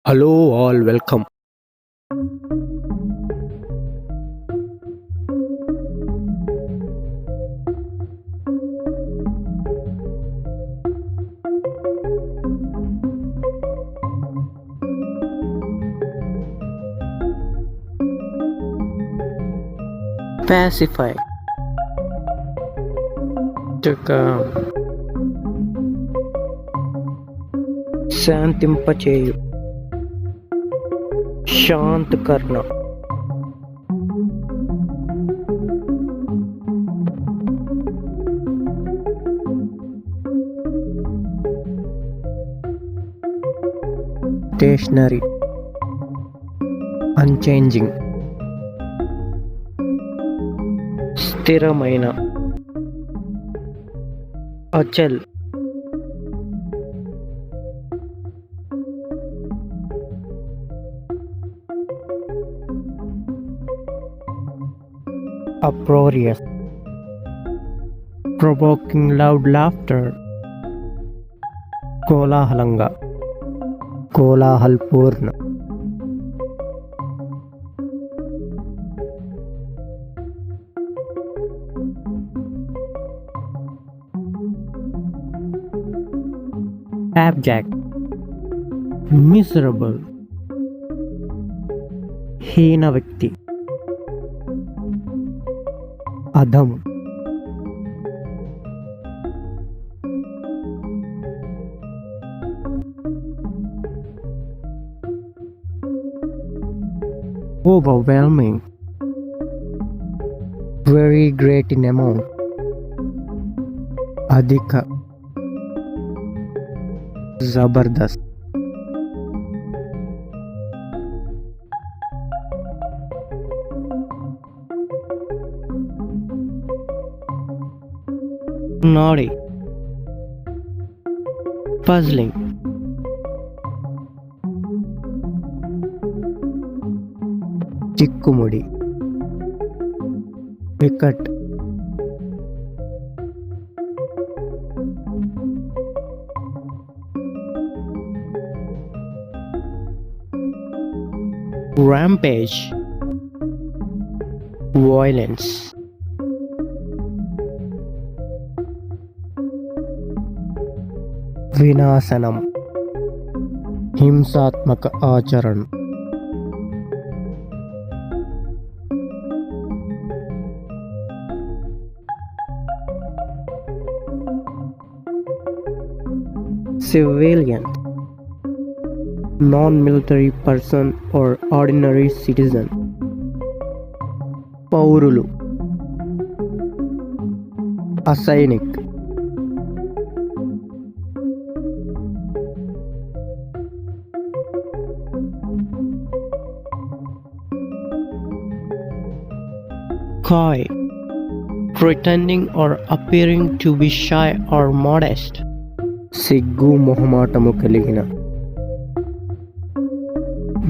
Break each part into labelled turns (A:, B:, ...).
A: Hello, all, welcome. Pacify. శాంతింపచేయు శాంతకర్ణ stationary unchanging స్థిరమైన అచల్ uproarious, provoking loud laughter, కోలాహలంగా కోలాహల్పూర్ణ abject, miserable, హీన వ్యక్తి అధము overwhelming, very great in amount, అధిక Jabardasth naughty, puzzling, చిక్కుముడి వికట్ rampage, violence, వినాశనం హింసాత్మక ఆచరణ civilian, non-military person or ordinary citizen, పౌరులు అసైనిక్ coy, pretending or appearing to be shy or modest, సిగ్గు మొహమాటము కలిగిన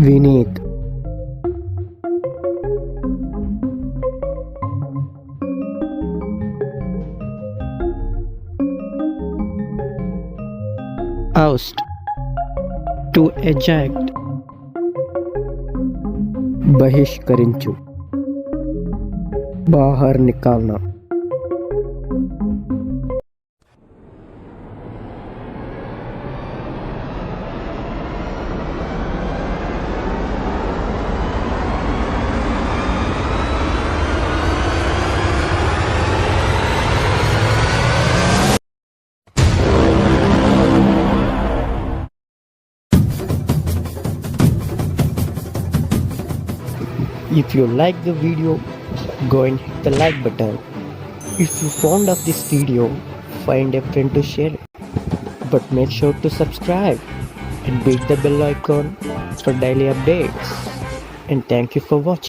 A: Vineet oust, to eject, బహిష్కరించు బాహర్ నికాల్నా If you like the video, go and hit the like button. If you fond of this video, find a friend to share it. But make sure to subscribe and beat the bell icon for daily updates. And thank you for watching.